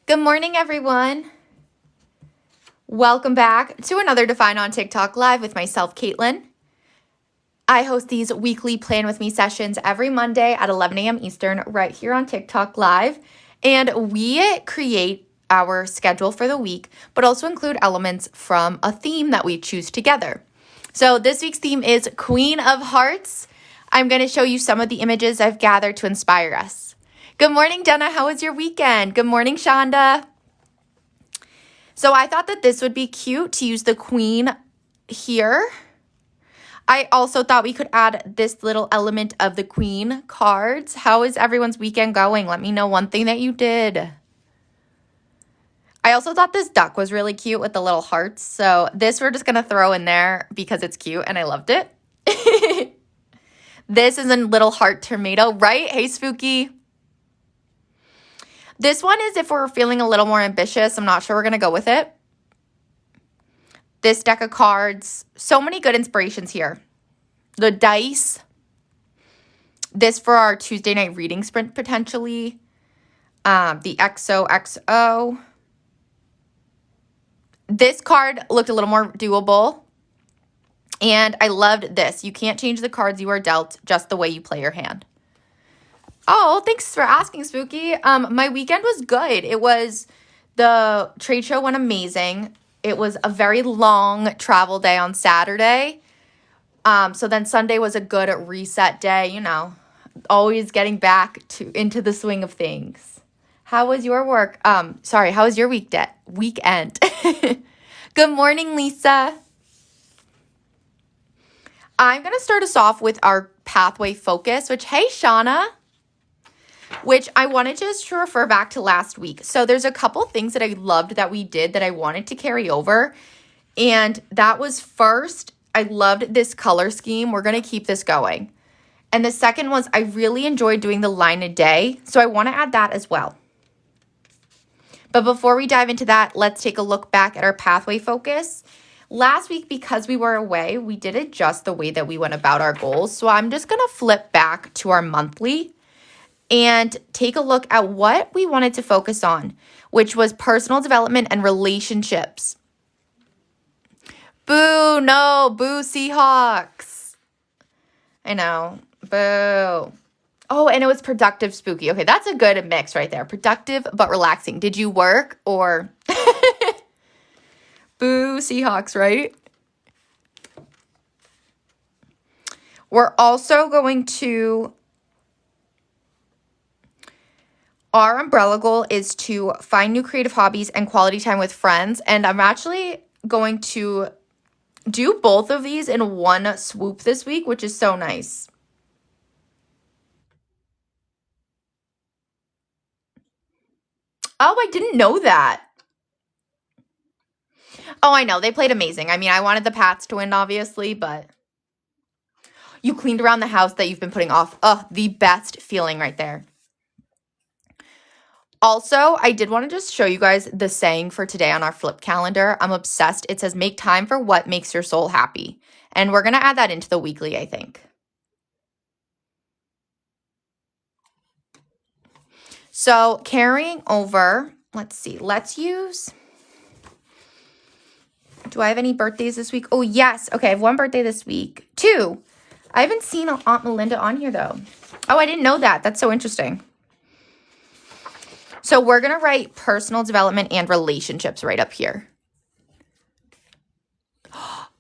Good morning, everyone. Welcome back to another Define on TikTok Live with myself, Caitlin. I host these weekly Plan With Me sessions every Monday at 11 a.m. Eastern right here on TikTok Live. And we create our schedule for the week, but also include elements from a theme that we choose together. So this week's theme is Queen of Hearts. I'm going to show you some of the images I've gathered to inspire us. Good morning, Jenna. How was your weekend? Good morning, Shonda. So I thought that this would be cute to use the queen here. I also thought we could add this little element of the queen cards. How is everyone's weekend going? Let me know one thing that you did. I also thought this duck was really cute with the little hearts. So this we're just going to throw in there because it's cute and I loved it. This is a little heart tomato, right? Hey, Spooky. This one is if we're feeling a little more ambitious. I'm not sure we're going to go with it. This deck of cards. So many good inspirations here. The dice. This for our Tuesday night reading sprint potentially. The XOXO. This card looked a little more doable. And I loved this. You can't change the cards you are dealt, just the way you play your hand. Oh, thanks for asking, Spooky. My weekend was good. The trade show went amazing. It was a very long travel day on Saturday. So then Sunday was a good reset day, always getting back into the swing of things. How was your work? How was your weekend? Good morning, Lisa. I'm going to start us off with our pathway focus, hey, Shauna. Which I wanted just to refer back to last week. So there's a couple things that I loved that we did that I wanted to carry over. And that was first, I loved this color scheme. We're going to keep this going. And the second was I really enjoyed doing the line a day. So I want to add that as well. But before we dive into that, let's take a look back at our pathway focus. Last week, because we were away, we did adjust the way that we went about our goals. So I'm just going to flip back to our monthly and take a look at what we wanted to focus on, which was personal development and relationships. Boo, no, boo Seahawks. I know, boo. Oh, and it was productive, Spooky. Okay, that's a good mix right there. Productive but relaxing. Did you work or... Boo Seahawks, right? We're also going to... Our umbrella goal is to find new creative hobbies and quality time with friends. And I'm actually going to do both of these in one swoop this week, which is so nice. Oh, I didn't know that. Oh, I know. They played amazing. I mean, I wanted the Pats to win, obviously, but you cleaned around the house that you've been putting off. Oh, the best feeling right there. Also, I did want to just show you guys the saying for today on our flip calendar. I'm obsessed. It says, make time for what makes your soul happy. And we're going to add that into the weekly, I think. So carrying over, let's see, do I have any birthdays this week? Oh, yes. Okay, I have one birthday this week. 2. I haven't seen Aunt Melinda on here, though. Oh, I didn't know that. That's so interesting. So we're going to write personal development and relationships right up here.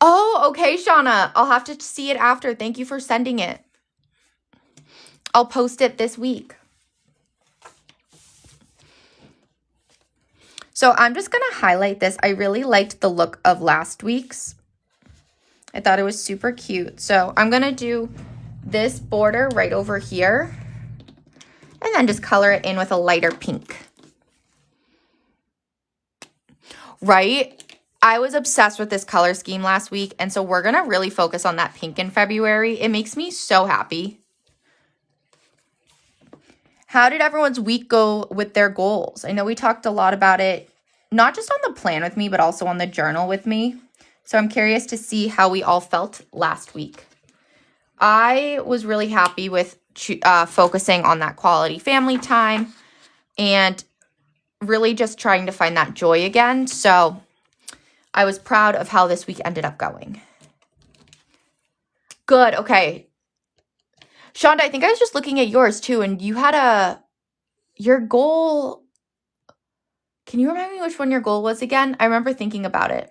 Oh, okay, Shauna. I'll have to see it after. Thank you for sending it. I'll post it this week. So I'm just going to highlight this. I really liked the look of last week's. I thought it was super cute. So I'm going to do this border right over here. And then just color it in with a lighter pink. Right? I was obsessed with this color scheme last week. And so we're going to really focus on that pink in February. It makes me so happy. How did everyone's week go with their goals? I know we talked a lot about it, not just on the plan with me, but also on the journal with me. So I'm curious to see how we all felt last week. I was really happy with focusing on that quality family time and really just trying to find that joy again. So I was proud of how this week ended up going. Good. Okay. Shonda, I think I was just looking at yours too, and you had your goal. Can you remind me which one your goal was again? I remember thinking about it.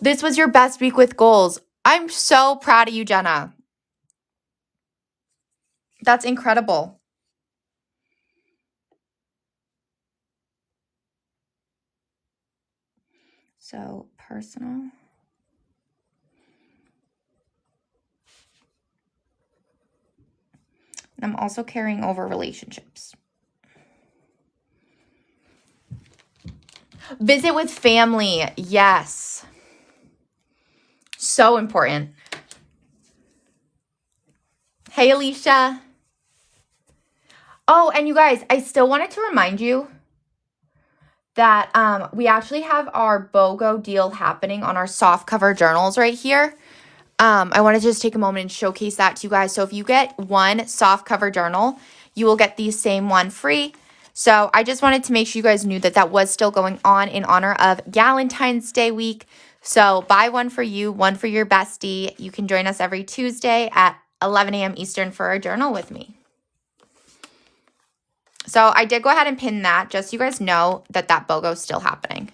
This was your best week with goals. I'm so proud of you, Jenna. That's incredible. So, personal. And I'm also carrying over relationships. Visit with family. Yes. So important. Hey, Alicia. Oh, and you guys, I still wanted to remind you that we actually have our BOGO deal happening on our soft cover journals right here. I want to just take a moment and showcase that to you guys. So if you get one soft cover journal, you will get the same one free. So I just wanted to make sure you guys knew that that was still going on in honor of Valentine's Day week. So buy one for you, one for your bestie. You can join us every Tuesday at 11 a.m. Eastern for a journal with me. So I did go ahead and pin that just so you guys know that that BOGO is still happening.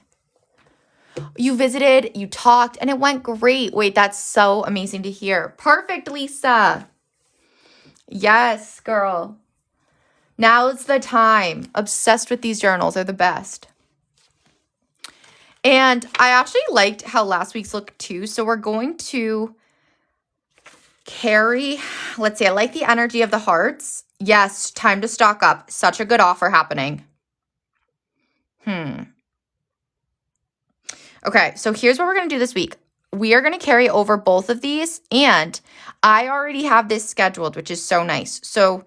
You visited, you talked, and it went great. Wait, that's so amazing to hear. Perfect, Lisa. Yes, girl. Now's the time. Obsessed with these journals. They're the best. And I actually liked how last week's looked too. So we're going to carry, let's see, I like the energy of the hearts. Yes, time to stock up. Such a good offer happening. Okay, so here's what we're going to do this week. We are going to carry over both of these, and I already have this scheduled, which is so nice. So,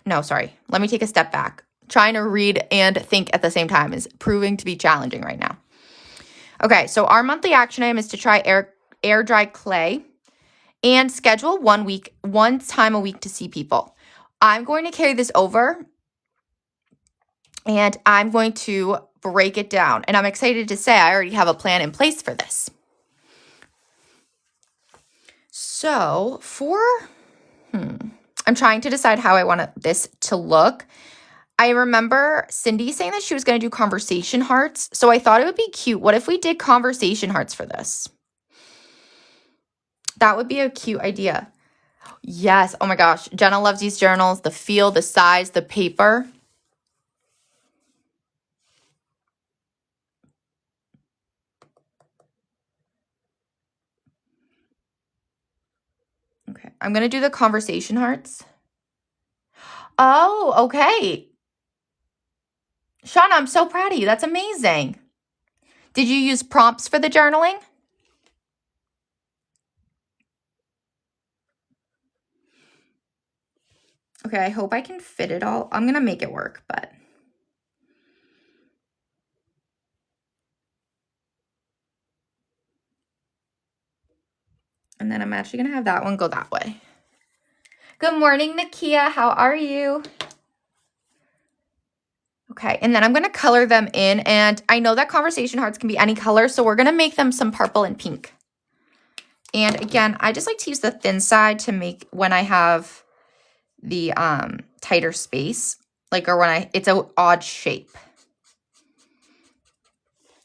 no, sorry. Let me take a step back. Trying to read and think at the same time is proving to be challenging right now. Okay, so our monthly action item is to try air dry clay and schedule one time a week to see people. I'm going to carry this over, and I'm going to break it down. And I'm excited to say I already have a plan in place for this. So I'm trying to decide how I want this to look. I remember Cindy saying that she was going to do conversation hearts. So I thought it would be cute. What if we did conversation hearts for this? That would be a cute idea. Yes. Oh my gosh. Jenna loves these journals. The feel, the size, the paper. Okay. I'm going to do the conversation hearts. Oh, okay. Shauna, I'm so proud of you. That's amazing. Did you use prompts for the journaling? Okay, I hope I can fit it all. I'm going to make it work, but. And then I'm actually going to have that one go that way. Good morning, Nakia. How are you? Okay, and then I'm going to color them in. And I know that conversation hearts can be any color, so we're going to make them some purple and pink. And again, I just like to use the thin side to make when I have the tighter space, like, or when it's an odd shape.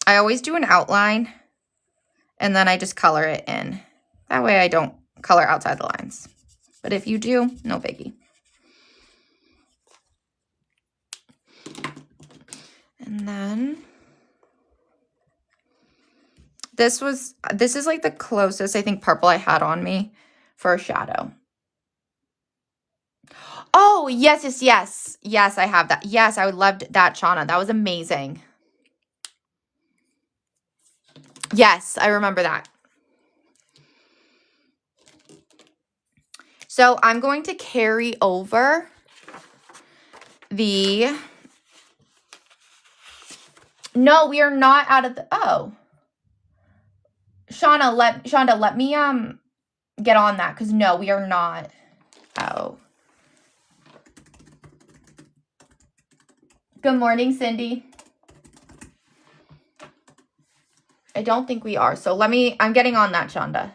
I always do an outline, and then I just color it in. That way I don't color outside the lines. But if you do, no biggie. And then this is like the closest, I think, purple I had on me for a shadow. Oh, yes. Yes, I have that. Yes, I would love that, Shauna. That was amazing. Yes, I remember that. So I'm going to carry over the... No, we are not out of the... Oh. Shonda, let me get on that, because no, we are not. Oh. Good morning, Cindy. I don't think we are. So I'm getting on that, Shonda.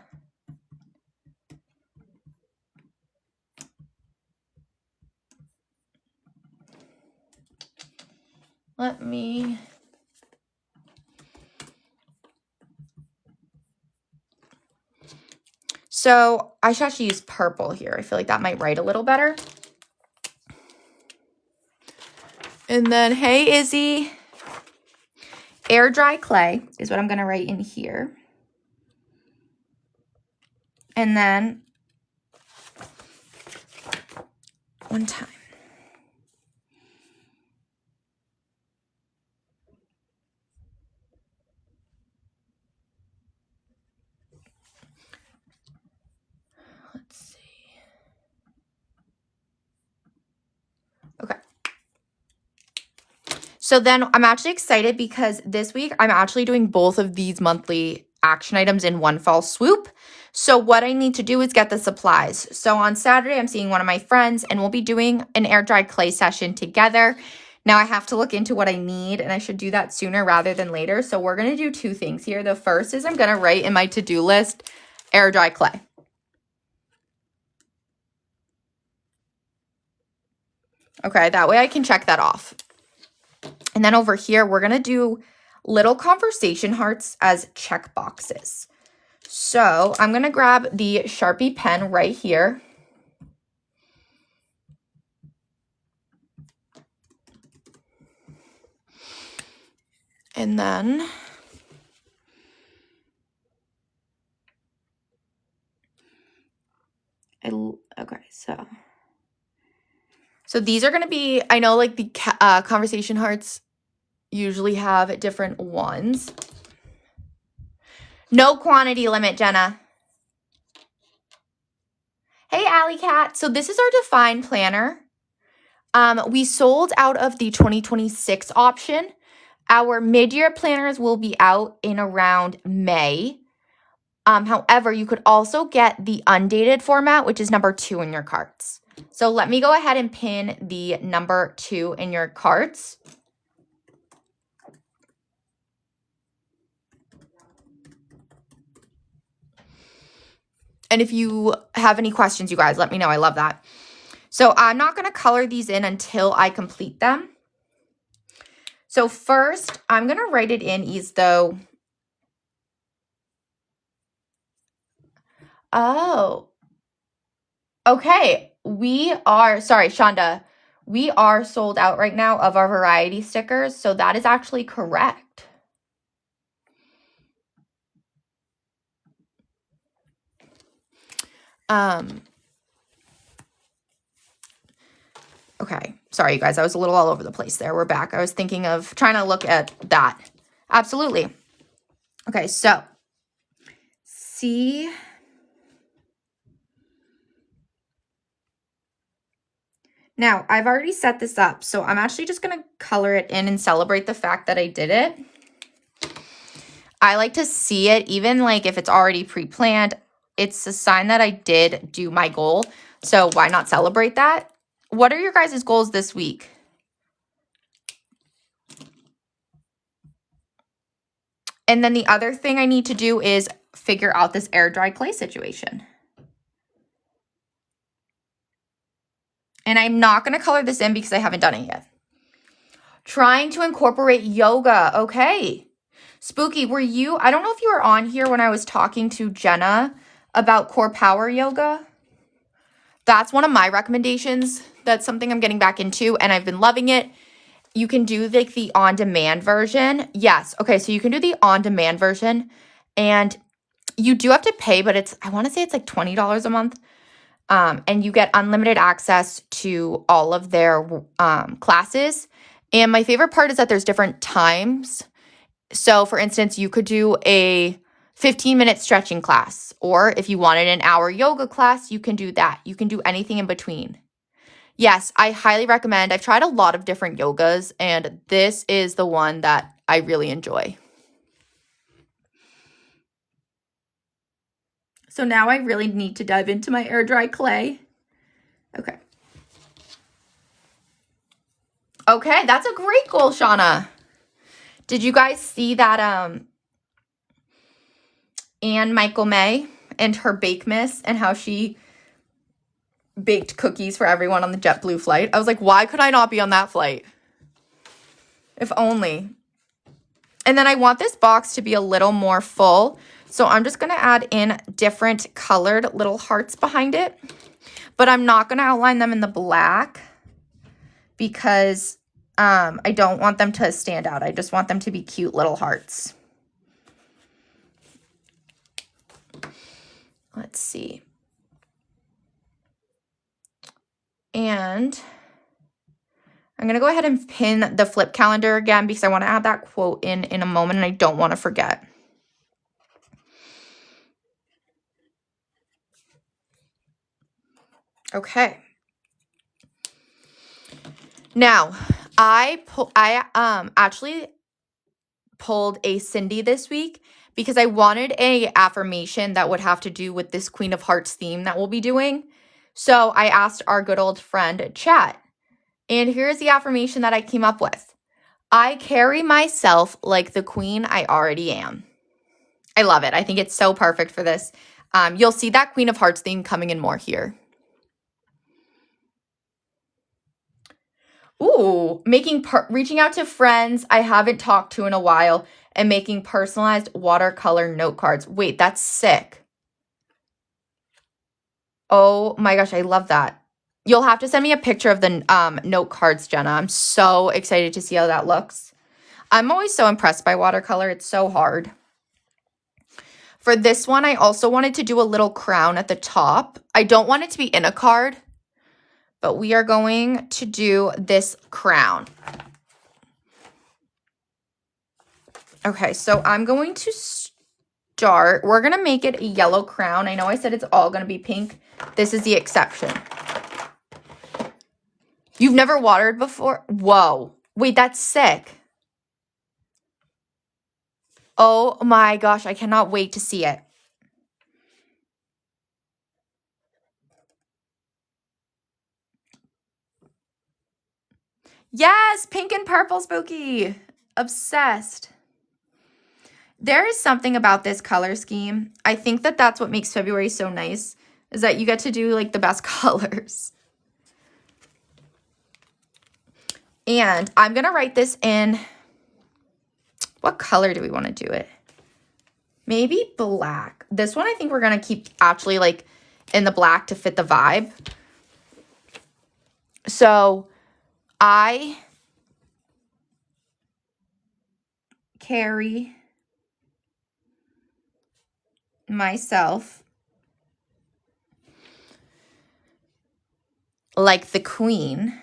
So I should actually use purple here. I feel like that might write a little better. And then, hey, Izzy. Air dry clay is what I'm going to write in here. And then one time. Let's see. Okay. So then I'm actually excited because this week I'm actually doing both of these monthly action items in one fell swoop. So what I need to do is get the supplies. So on Saturday, I'm seeing one of my friends and we'll be doing an air dry clay session together. Now I have to look into what I need and I should do that sooner rather than later. So we're going to do two things here. The first is I'm going to write in my to-do list, air dry clay. Okay, that way I can check that off. And then over here, we're going to do little conversation hearts as check boxes. So I'm going to grab the Sharpie pen right here. And then okay, so these are going to be, I know like the conversation hearts usually have different ones. No quantity limit, Jenna. Hey, Alley Cat. So this is our Define Planner. We sold out of the 2026 option. Our mid-year planners will be out in around May. However, you could also get the undated format, which is number 2 in your carts. So let me go ahead and pin the number 2 in your carts. And if you have any questions, you guys, let me know. I love that. So I'm not going to color these in until I complete them. So first, I'm going to write it in as though, oh, okay. Sorry, Shonda, we are sold out right now of our variety stickers. So that is actually correct. Okay. Sorry, you guys. I was a little all over the place there. We're back. I was thinking of trying to look at that. Absolutely. Okay. So see. Now, I've already set this up, so I'm actually just going to color it in and celebrate the fact that I did it. I like to see it, even like if it's already pre-planned. It's a sign that I did do my goal, so why not celebrate that? What are your guys' goals this week? And then the other thing I need to do is figure out this air dry clay situation. And I'm not going to color this in because I haven't done it yet. Trying to incorporate yoga. Okay. Spooky, I don't know if you were on here when I was talking to Jenna about core power yoga. That's one of my recommendations. That's something I'm getting back into and I've been loving it. You can do like the on-demand version. Yes. Okay. So you can do the on-demand version and you do have to pay, but I want to say it's like $20 a month. And you get unlimited access to all of their classes. And my favorite part is that there's different times. So for instance, you could do a 15-minute stretching class, or if you wanted an hour yoga class, you can do that. You can do anything in between. Yes, I highly recommend. I've tried a lot of different yogas, and this is the one that I really enjoy. So now I really need to dive into my air dry clay. Okay. Okay, that's a great goal, Shauna. Did you guys see that Anne Michael May and her Bake Miss and how she baked cookies for everyone on the JetBlue flight? I was like, why could I not be on that flight? If only. And then I want this box to be a little more full. So I'm just going to add in different colored little hearts behind it. But I'm not going to outline them in the black because I don't want them to stand out. I just want them to be cute little hearts. Let's see. And I'm going to go ahead and pin the flip calendar again because I want to add that quote in a moment and I don't want to forget. Okay. Now, I actually pulled a Cindy this week because I wanted a affirmation that would have to do with this Queen of Hearts theme that we'll be doing. So I asked our good old friend Chat. And here's the affirmation that I came up with. I carry myself like the queen I already am. I love it. I think it's so perfect for this. You'll see that Queen of Hearts theme coming in more here. Ooh, reaching out to friends I haven't talked to in a while and making personalized watercolor note cards. Wait, that's sick. Oh my gosh, I love that. You'll have to send me a picture of the note cards, Jenna. I'm so excited to see how that looks. I'm always so impressed by watercolor. It's so hard. For this one, I also wanted to do a little crown at the top. I don't want it to be in a card, but we are going to do this crown. Okay, so I'm going to start. We're going to make it a yellow crown. I know I said it's all going to be pink. This is the exception. You've never watered before? Whoa. Wait, that's sick. Oh my gosh, I cannot wait to see it. Yes, pink and purple, Spooky. Obsessed. There is something about this color scheme. I think that that's what makes February so nice, is that you get to do like the best colors. And I'm going to write this in, what color do we want to do it? Maybe black. This one I think we're going to keep actually like in the black to fit the vibe. So I carry myself like the queen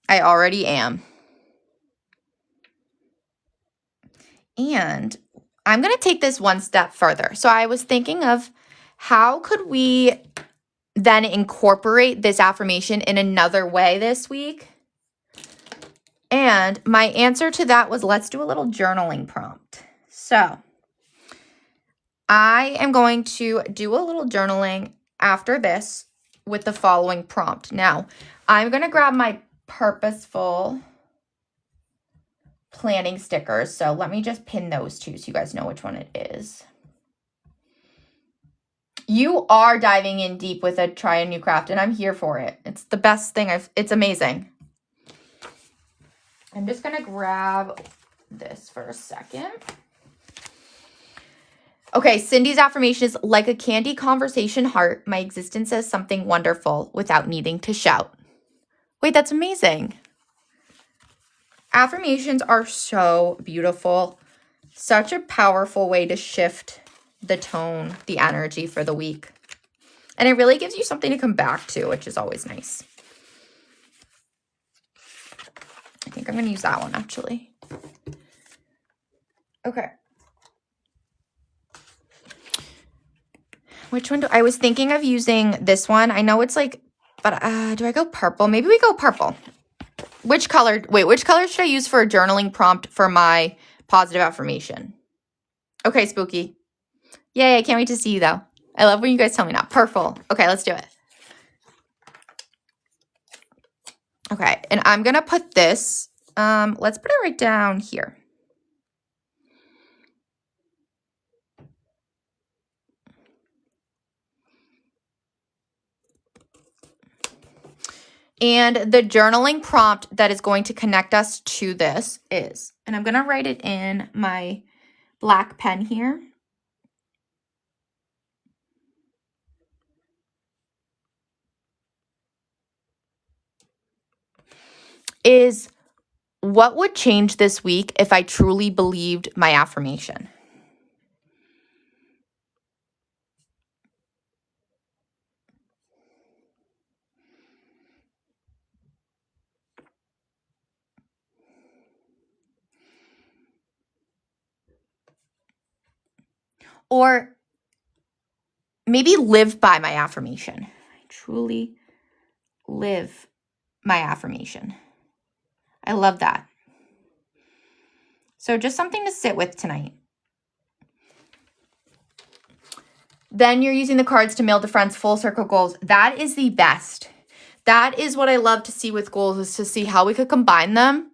I already am. And I'm going to take this one step further. So I was thinking of how could we then incorporate this affirmation in another way this week? And my answer to that was, let's do a little journaling prompt. So I am going to do a little journaling after this with the following prompt. Now, I'm going to grab my purposeful planning stickers. So let me just pin those two so you guys know which one it is. You are diving in deep with a try a new craft, and I'm here for it. It's the best thing it's amazing. I'm just going to grab this for a second. Okay, Cindy's affirmation is, like a candy conversation heart, my existence says something wonderful without needing to shout. Wait, that's amazing. Affirmations are so beautiful. Such a powerful way to shift the tone, the energy for the week. And it really gives you something to come back to, which is always nice. I think I'm going to use that one, actually. Okay. Which one I was thinking of using this one. I know it's like, but do I go purple? Maybe we go purple. Which color should I use for a journaling prompt for my positive affirmation? Okay, Spooky. Yay, I can't wait to see you though. I love when you guys tell me not. Purple. Okay, let's do it. Okay, and I'm going to put this, let's put it right down here. And the journaling prompt that is going to connect us to this is, and I'm going to write it in my black pen here. Is, what would change this week if I truly believed my affirmation? Or maybe live by my affirmation. I truly live my affirmation. I love that. So just something to sit with tonight. Then you're using the cards to mail to friends, full circle goals. That is the best. That is what I love to see with goals, is to see how we could combine them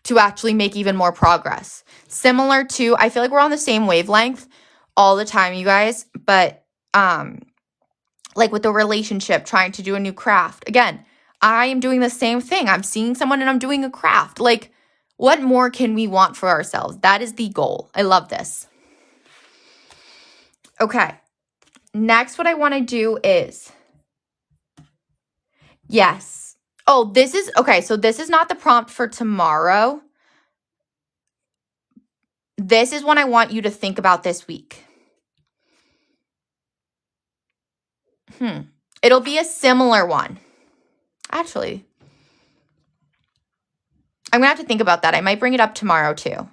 to actually make even more progress. Similar to, I feel like we're on the same wavelength all the time, you guys, but like with the relationship, trying to do a new craft. Again, I am doing the same thing. I'm seeing someone and I'm doing a craft. Like, what more can we want for ourselves? That is the goal. I love this. Okay. Next, what I want to do is, yes. Oh, this is, okay, so this is not the prompt for tomorrow. This is one I want you to think about this week. It'll be a similar one. Actually, I'm going to have to think about that. I might bring it up tomorrow too.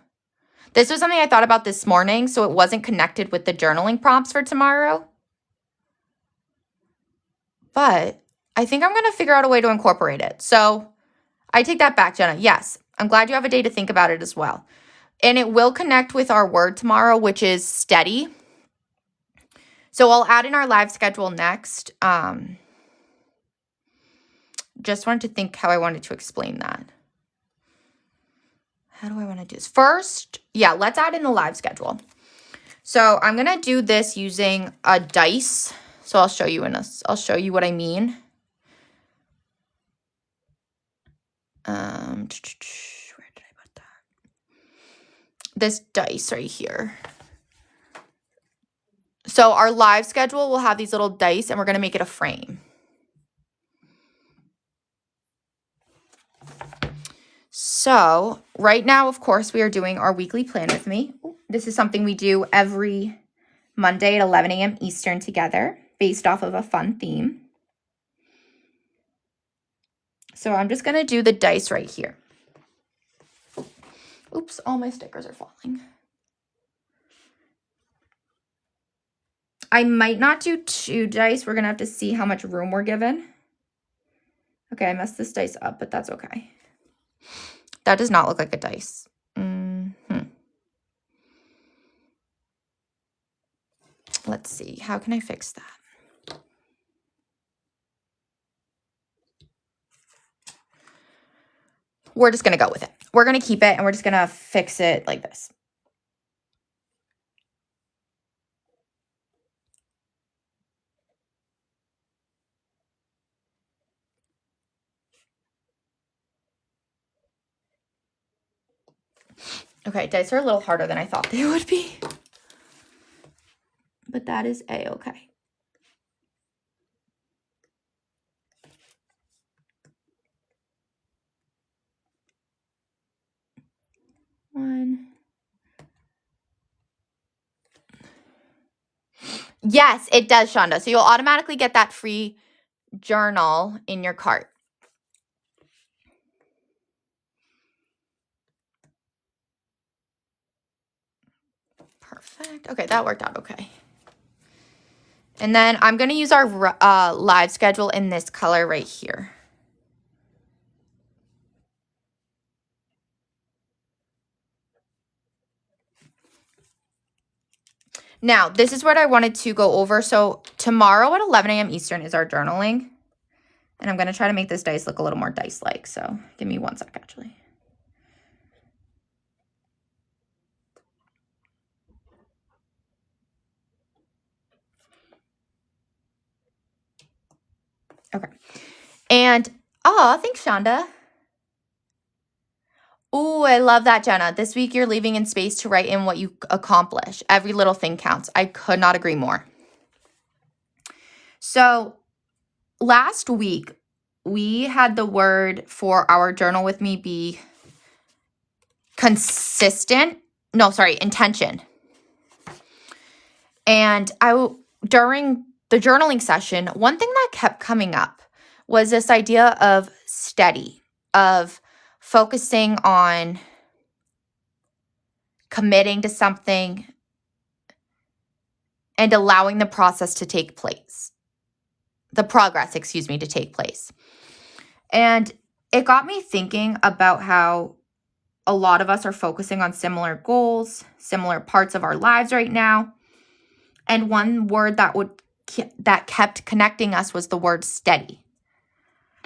This was something I thought about this morning, so it wasn't connected with the journaling prompts for tomorrow. But I think I'm going to figure out a way to incorporate it. So I take that back, Jenna. Yes, I'm glad you have a day to think about it as well. And it will connect with our word tomorrow, which is steady. So I'll add in our live schedule next. Just wanted to think how I wanted to explain that. How do I want to do this? First, yeah, let's add in the live schedule. So I'm going to do this using a dice. So I'll show you I'll show you what I mean. Where did I put that? This dice right here. So our live schedule will have these little dice, and we're going to make it a frame. So right now, of course, we are doing our weekly plan with me. This is something we do every Monday at 11 a.m. Eastern together, based off of a fun theme. So I'm just going to do the dice right here. Oops, all my stickers are falling. I might not do 2 dice. We're going to have to see how much room we're given. Okay, I messed this dice up, but that's okay. That does not look like a dice. Let's see. How can I fix that? We're just going to go with it. We're going to keep it, and we're just going to fix it like this. Okay, dice are a little harder than I thought they would be. But that is A-okay. One. Yes, it does, Shonda. So you'll automatically get that free journal in your cart. Perfect. Okay, that worked out okay. And then I'm going to use our live schedule in this color right here. Now, this is what I wanted to go over. So tomorrow at 11 a.m. Eastern is our journaling. And I'm going to try to make this dice look a little more dice-like. So give me one sec, actually. Okay. And, oh, thanks, Shonda. Ooh, I love that, Jenna. This week you're leaving in space to write in what you accomplish. Every little thing counts. I could not agree more. So last week, we had the word for our journal with me be consistent. No, sorry, intention. And during the journaling session, one thing that kept coming up was this idea of steady, of focusing on committing to something and allowing the process to take place. The progress, to take place. And it got me thinking about how a lot of us are focusing on similar goals, similar parts of our lives right now. And one word that kept connecting us was the word steady.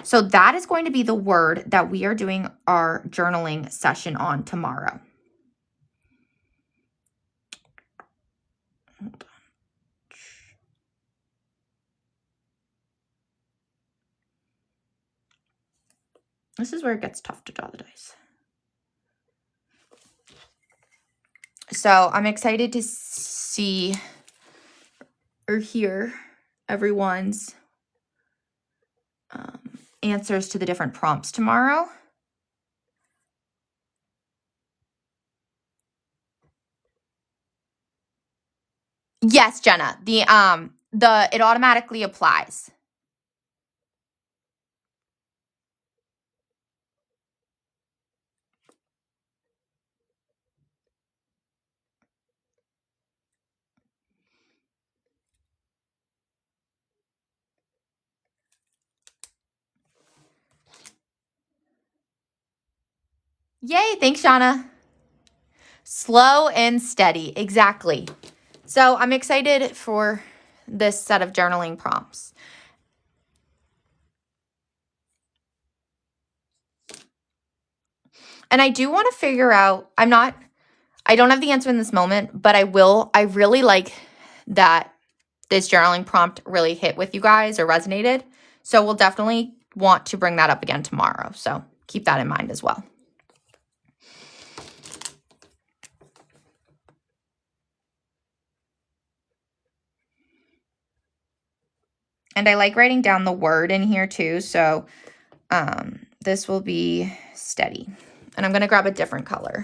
So that is going to be the word that we are doing our journaling session on tomorrow. Hold on. This is where it gets tough to draw the dice. So I'm excited to see or hear everyone's answers to the different prompts tomorrow. Yes, Jenna. It automatically applies. Yay, thanks, Shauna. Slow and steady, exactly. So I'm excited for this set of journaling prompts. And I do want to figure out, I don't have the answer in this moment, but I really like that this journaling prompt really hit with you guys or resonated. So we'll definitely want to bring that up again tomorrow. So keep that in mind as well. And I like writing down the word in here too. So this will be steady. And I'm going to grab a different color.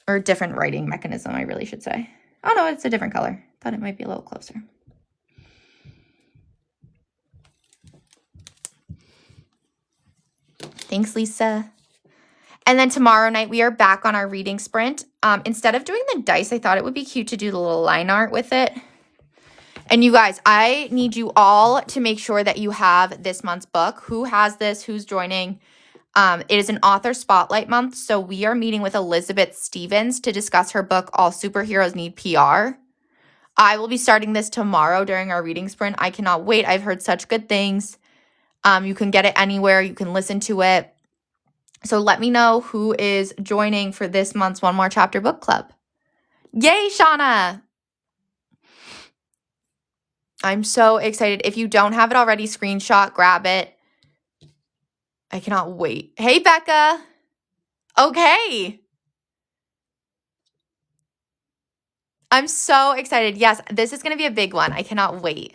Or different writing mechanism, I really should say. Oh, no, it's a different color. Thought it might be a little closer. Thanks, Lisa. And then tomorrow night, we are back on our reading sprint. Instead of doing the dice, I thought it would be cute to do the little line art with it. And you guys, I need you all to make sure that you have this month's book. Who has this? Who's joining? It is an author spotlight month, so we are meeting with Elizabeth Stevens to discuss her book, All Superheroes Need PR. I will be starting this tomorrow during our reading sprint. I cannot wait. I've heard such good things. You can get it anywhere. You can listen to it. So let me know who is joining for this month's One More Chapter Book Club. Yay, Shauna! I'm so excited. If you don't have it already, screenshot, grab it. I cannot wait. Hey, Becca. Okay. I'm so excited. Yes, this is going to be a big one. I cannot wait.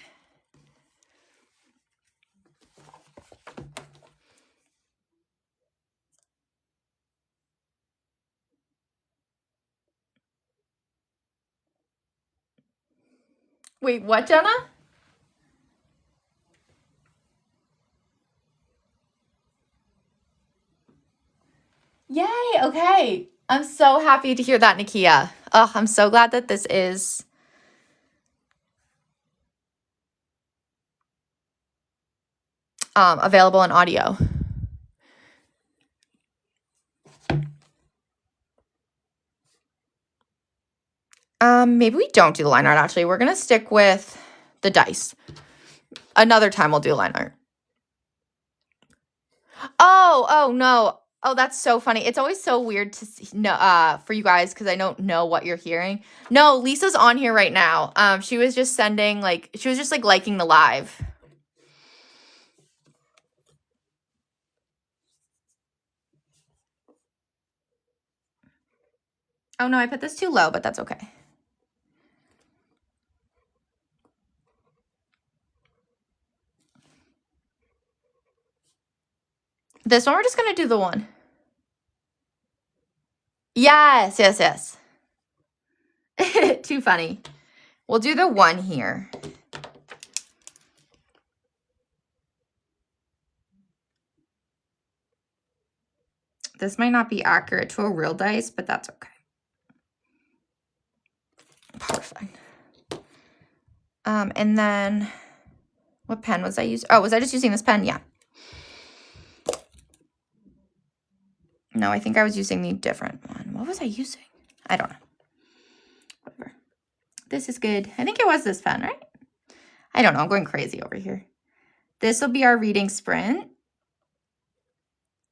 Wait, what, Jenna? Yay, okay. I'm so happy to hear that, Nakia. Oh, I'm so glad that this is available in audio. Maybe we don't do the line art, actually. We're going to stick with the dice. Another time we'll do line art. Oh, no. Oh, that's so funny. It's always so weird to see, for you guys because I don't know what you're hearing. No, Lisa's on here right now. She was just sending, she was just, liking the live. Oh, no, I put this too low, but that's okay. This one, we're just going to do the one. Yes. Too funny. We'll do the one here. This might not be accurate to a real dice, but that's okay. Perfect. And then, what pen was I using? Oh, was I just using this pen? Yeah. No, I think I was using the different one. What was I using? I don't know. Whatever. This is good. I think it was this pen, right? I don't know. I'm going crazy over here. This will be our reading sprint,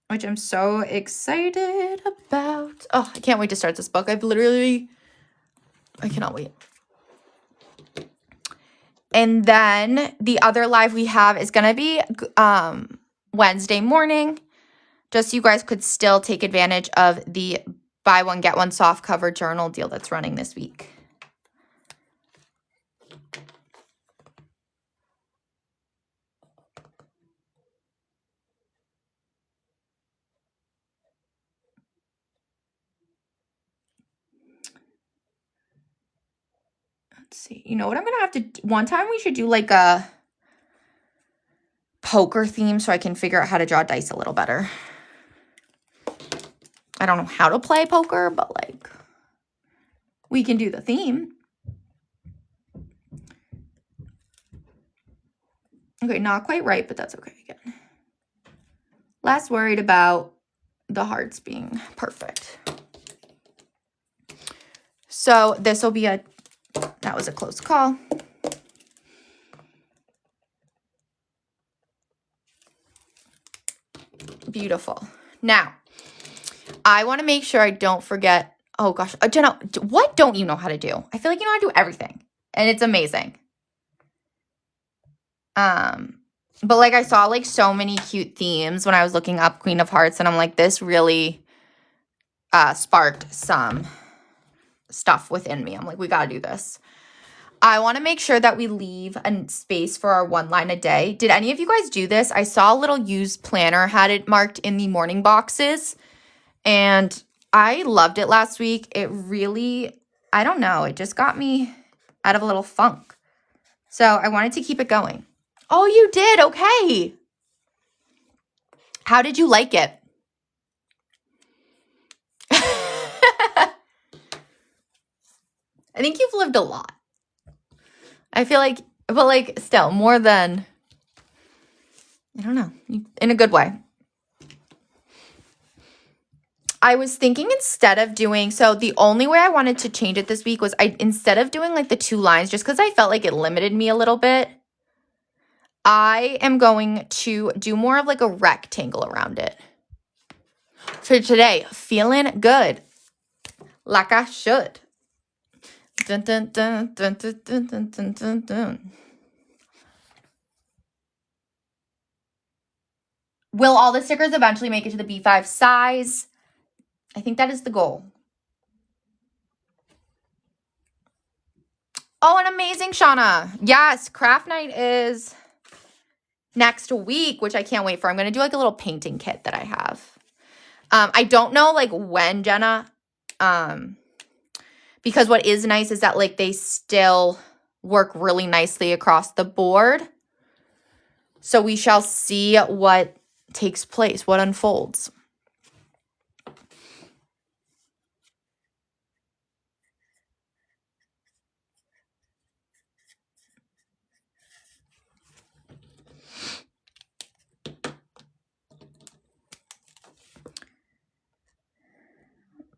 which I'm so excited about. Oh, I can't wait to start this book. I cannot wait. And then the other live we have is going to be Wednesday morning. Just so you guys could still take advantage of the buy one, get one soft cover journal deal that's running this week. Let's see. You know what I'm going to have to do? One time we should do a poker theme so I can figure out how to draw dice a little better. I don't know how to play poker, but we can do the theme. Okay, not quite right, but that's okay again. Less worried about the hearts being perfect. So this will be that was a close call. Beautiful. Now, I want to make sure I don't forget. Oh gosh, Jenna, what don't you know how to do? I feel like you know how to do everything, and it's amazing. But I saw so many cute themes when I was looking up Queen of Hearts, and I'm like, this really sparked some stuff within me. I'm like, we gotta do this. I want to make sure that we leave a space for our one line a day. Did any of you guys do this? I saw a little used planner had it marked in the morning boxes, and I loved it last week. It really, I don't know, it just got me out of a little funk. So I wanted to keep it going. Oh, you did? Okay. How did you like it? I think you've lived a lot. I feel like, but still more than, I don't know, in a good way. I was thinking instead of doing, so the only way I wanted to change it this week was instead of doing the 2 lines, just because I felt like it limited me a little bit, I am going to do more of a rectangle around it. For today, feeling good, like I should. Dun, dun, dun, dun, dun, dun, dun, dun, dun, dun. Will all the stickers eventually make it to the B5 size? I think that is the goal. Oh, an amazing, Shauna. Yes, craft night is next week, which I can't wait for. I'm going to do a little painting kit that I have. I don't know when, Jenna, because what is nice is that they still work really nicely across the board. So we shall see what takes place, what unfolds.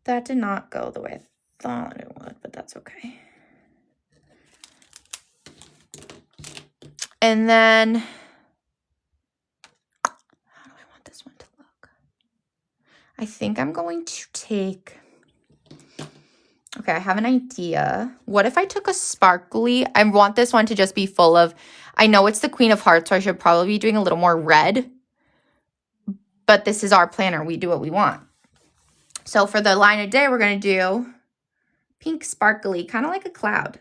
That did not go the way I thought it would, but that's okay. And then, how do I want this one to look? I think I'm going to take, okay, I have an idea. What if I took a sparkly? I want this one to just be full of, I know it's the Queen of Hearts, so I should probably be doing a little more red. But this is our planner. We do what we want. So for the line of day, we're going to do pink sparkly, kind of like a cloud.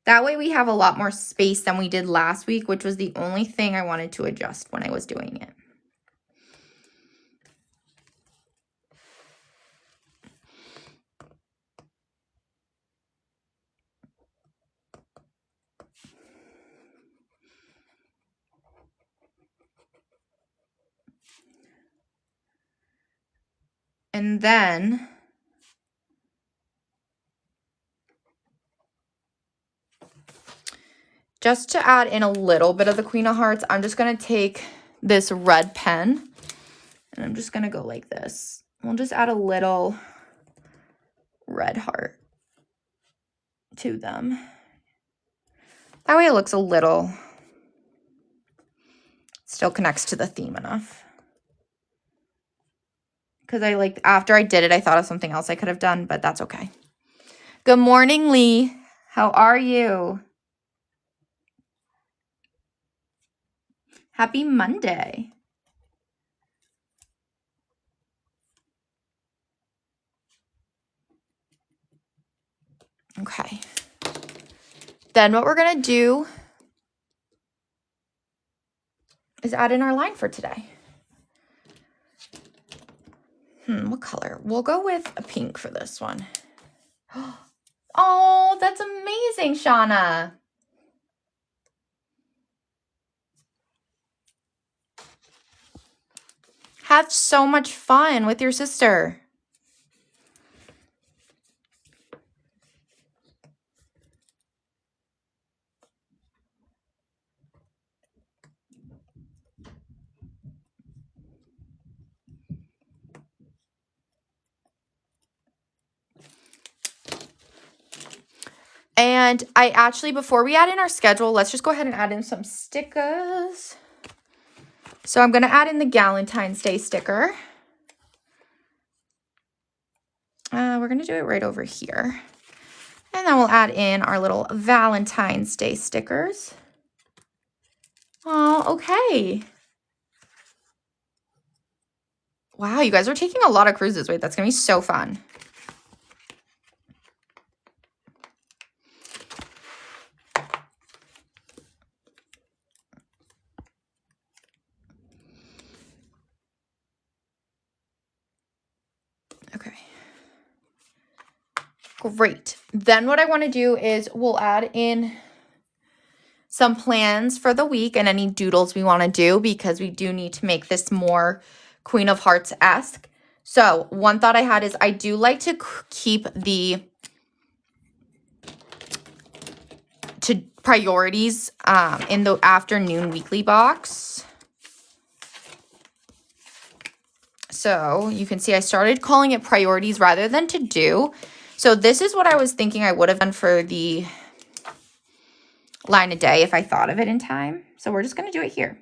That way we have a lot more space than we did last week, which was the only thing I wanted to adjust when I was doing it. And then just to add in a little bit of the Queen of Hearts, I'm just going to take this red pen and I'm just going to go like this. We'll just add a little red heart to them. That way it looks a little, still connects to the theme enough. Because after I did it, I thought of something else I could have done, but that's okay. Good morning, Lee. How are you? Happy Monday. Okay. Then what we're going to do is add in our line for today. What color? We'll go with a pink for this one. Oh, that's amazing, Shauna. Have so much fun with your sister. And I actually, before we add in our schedule, let's just go ahead and add in some stickers. So I'm going to add in the Galentine's Day sticker. We're going to do it right over here. And then we'll add in our little Valentine's Day stickers. Oh, okay. Wow, you guys are taking a lot of cruises. Wait, that's going to be so fun. Okay. Great. Then what I want to do is we'll add in some plans for the week and any doodles we want to do because we do need to make this more Queen of Hearts-esque. So one thought I had is I do like to keep the priorities in the afternoon weekly box. So you can see I started calling it priorities rather than to do. So this is what I was thinking I would have done for the line a day if I thought of it in time. So we're just going to do it here.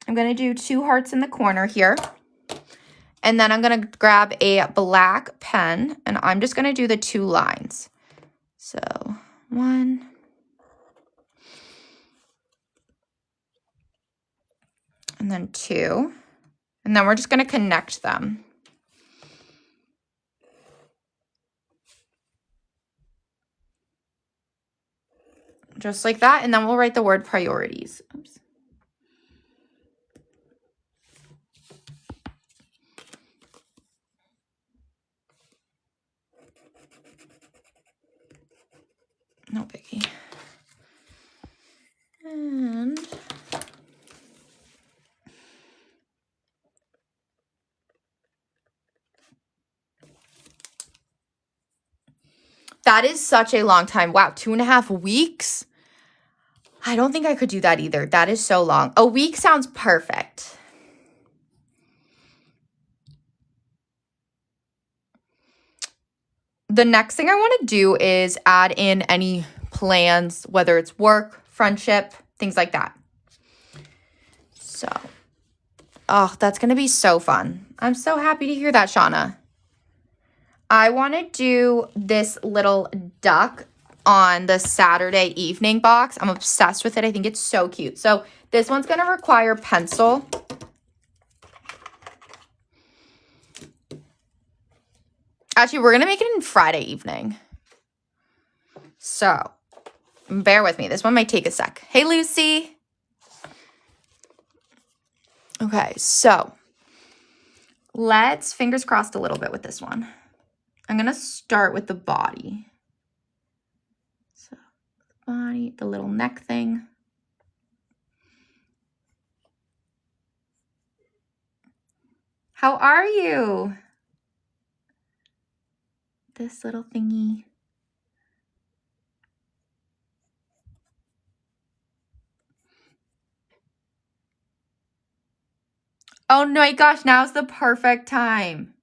I'm going to do 2 hearts in the corner here. And then I'm going to grab a black pen and I'm just going to do the 2 lines. So 1. And then 2. And then we're just going to connect them. Just like that. And then we'll write the word priorities. Oops. No biggie. And that is such a long time. Wow, 2.5 weeks? I don't think I could do that either. That is so long. A week sounds perfect. the next thing I want to do is add in any plans, whether it's work, friendship, things like that. So, oh, that's going to be so fun. I'm so happy to hear that, Shauna. I want to do this little duck on the Saturday evening box. I'm obsessed with it. I think it's so cute. So this one's going to require pencil. Actually, we're going to make it in Friday evening. So bear with me. This one might take a sec. Hey, Lucy. Okay, so let's fingers crossed a little bit with this one. I'm going to start with the body. So the body, the little neck thing. How are you? This little thingy. Oh my gosh, now's the perfect time.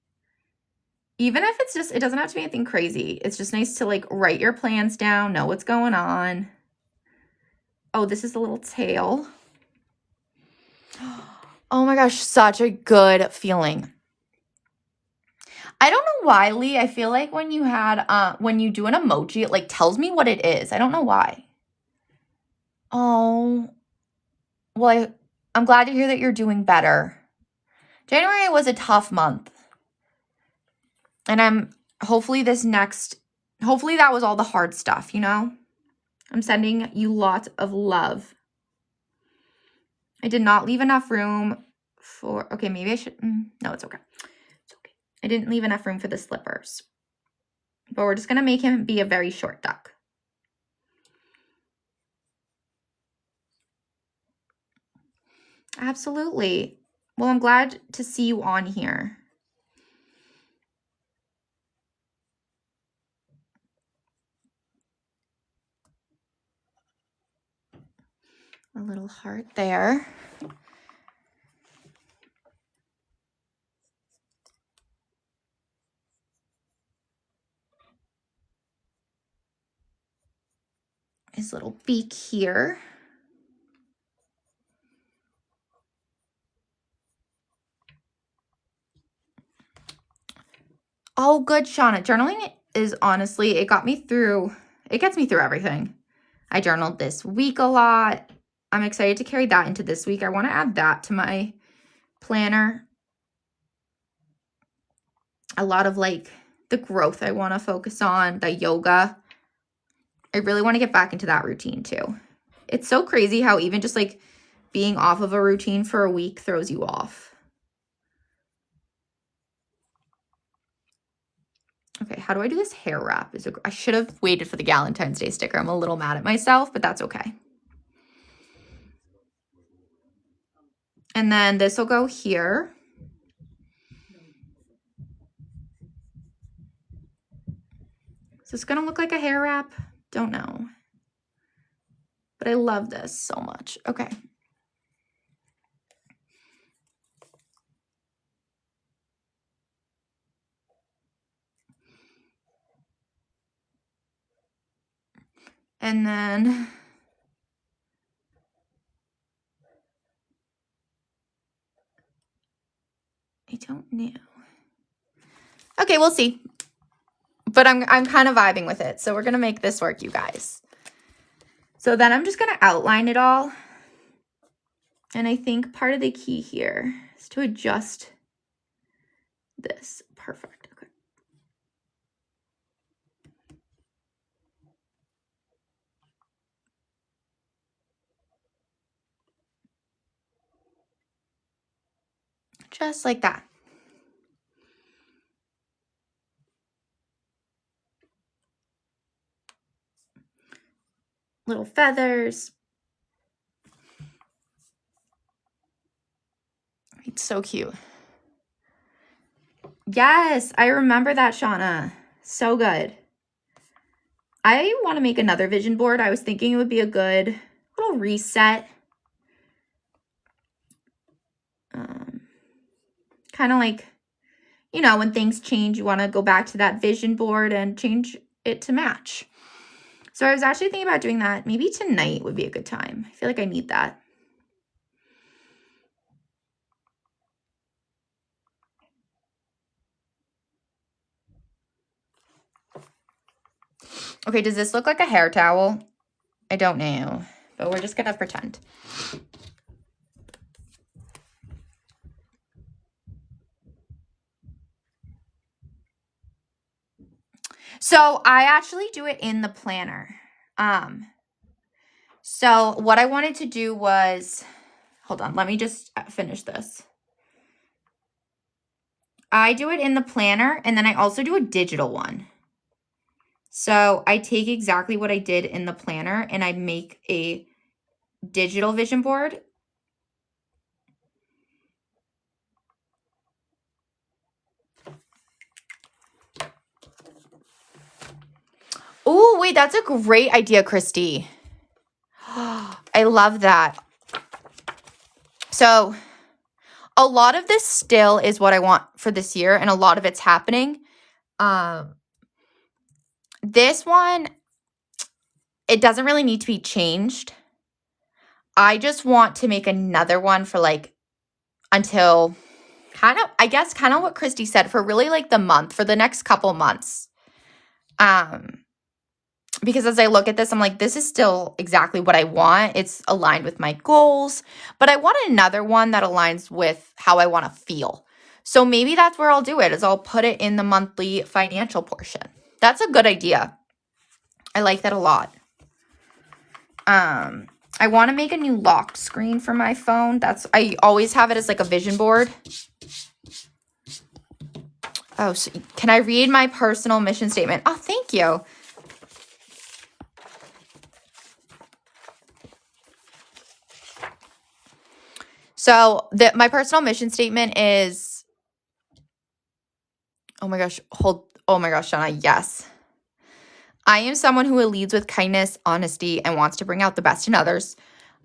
Even if it's just, it doesn't have to be anything crazy. It's just nice to like write your plans down, know what's going on. Oh, this is the little tail. Oh my gosh, such a good feeling. I don't know why, Lee. I feel like when you do an emoji, it like tells me what it is. I don't know why. Oh, well, I'm glad to hear that you're doing better. January was a tough month. And hopefully that was all the hard stuff, you know? I'm sending you lots of love. I did not leave enough room for, okay, maybe I should, no, it's okay. It's okay. I didn't leave enough room for the slippers. But we're just going to make him be a very short duck. Absolutely. Well, I'm glad to see you on here. A little heart there. His little beak here. Oh, good, Shauna. Journaling is honestly, it gets me through everything. I journaled this week a lot. I'm excited to carry that into this week. I want to add that to my planner. A lot of like the growth I want to focus on, the yoga. I really want to get back into that routine too. It's so crazy how even just like being off of a routine for a week throws you off. Okay, how do I do this hair wrap? I should have waited for the Valentine's Day sticker. I'm a little mad at myself, but that's okay. And then this will go here. Is this going to look like a hair wrap? Don't know. But I love this so much. Okay. And then I don't know. Okay, we'll see. But I'm kind of vibing with it. So we're going to make this work, you guys. So then I'm just going to outline it all. And I think part of the key here is to adjust this. Perfect. Okay. Just like that. Little feathers. It's so cute. Yes, I remember that, Shauna. So good. I want to make another vision board. I was thinking it would be a good little reset. Kind of like, you know, when things change, you want to go back to that vision board and change it to match. So I was actually thinking about doing that. Maybe tonight would be a good time. I feel like I need that. Okay, does this look like a hair towel? I don't know, but we're just going to pretend. So I actually do it in the planner. So what I wanted to do was, hold on, let me just finish this. I do it in the planner, and then I also do a digital one. So I take exactly what I did in the planner and I make a digital vision board. Oh, wait, that's a great idea, Christy. I love that. So a lot of this still is what I want for this year, and a lot of it's happening. This one, it doesn't really need to be changed. I just want to make another one for like until kind of what Christy said, for really like the month, for the next couple months. Because as I look at this, I'm like, this is still exactly what I want. It's aligned with my goals, but I want another one that aligns with how I want to feel. So maybe that's where I'll do it, is I'll put it in the monthly financial portion. That's a good idea. I like that a lot. I want to make a new lock screen for my phone. I always have it as like a vision board. Oh, so can I read my personal mission statement? Oh, thank you. So my personal mission statement is, oh my gosh, Shauna, yes. I am someone who leads with kindness, honesty, and wants to bring out the best in others.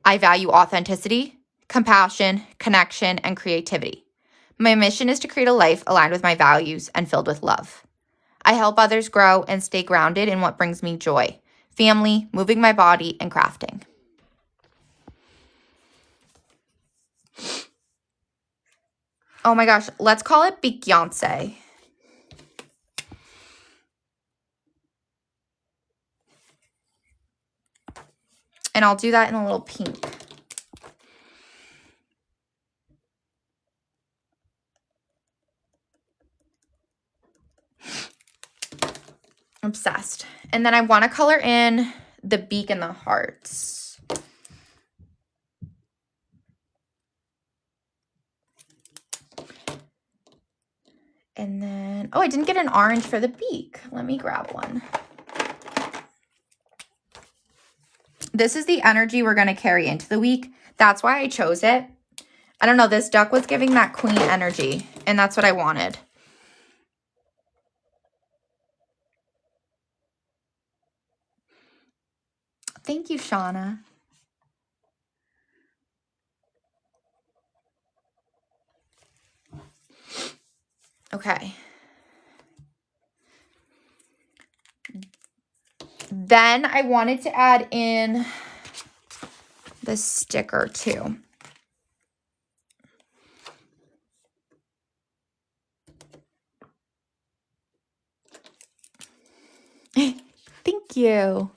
I value authenticity, compassion, connection, and creativity. My mission is to create a life aligned with my values and filled with love. I help others grow and stay grounded in what brings me joy: family, moving my body, and crafting. Oh my gosh, let's call it Beyonce. And I'll do that in a little pink. Obsessed. And then I want to color in the beak and the hearts. And then, oh, I didn't get an orange for the beak. Let me grab one. This is the energy we're going to carry into the week. That's why I chose it. I don't know, this duck was giving that queen energy, and that's what I wanted. Thank you, Shauna. Okay. Then I wanted to add in the sticker too. Thank you.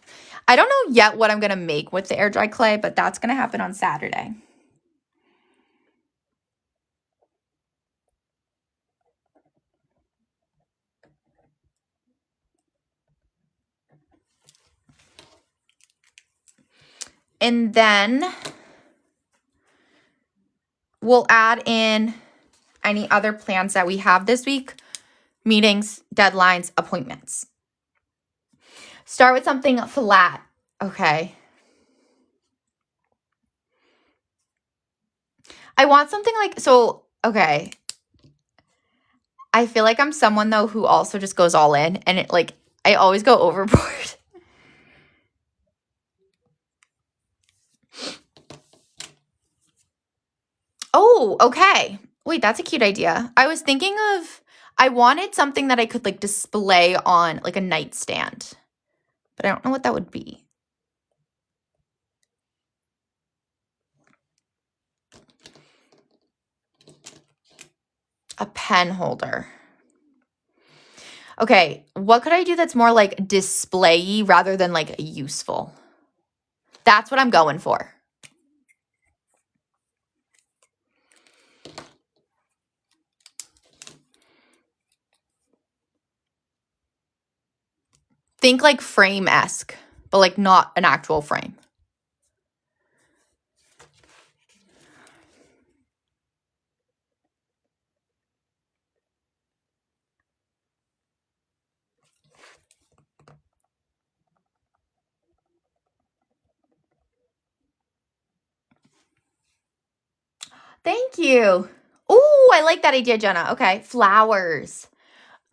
I don't know yet what I'm going to make with the air dry clay, but that's going to happen on Saturday. And then we'll add in any other plans that we have this week: meetings, deadlines, appointments. Start with something flat, okay? I want something like, so, okay. I feel like I'm someone, though, who also just goes all in, and it, like, I always go overboard. Oh, okay. Wait, that's a cute idea. I was thinking of, I wanted something that I could like display on like a nightstand, but I don't know what that would be. A pen holder. Okay, what could I do that's more like display-y rather than like useful? That's what I'm going for. Think like frame-esque, but like not an actual frame. Thank you. Ooh, I like that idea, Jenna. Okay, flowers.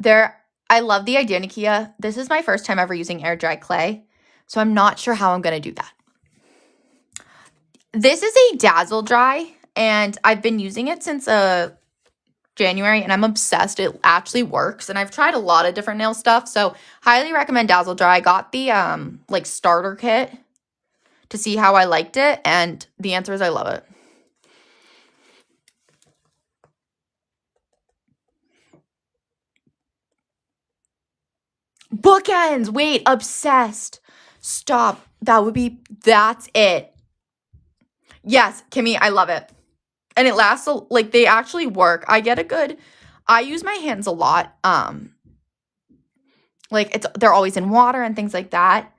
I love the idea, Nakia. This is my first time ever using air dry clay, so I'm not sure how I'm going to do that. This is a Dazzle Dry, and I've been using it since January, and I'm obsessed. It actually works, and I've tried a lot of different nail stuff, so highly recommend Dazzle Dry. I got the like starter kit to see how I liked it, and the answer is I love it. Bookends. Wait, obsessed. Stop. That's it. Yes, Kimmy, I love it. And it lasts, like, they actually work. I use my hands a lot. Like, they're always in water and things like that.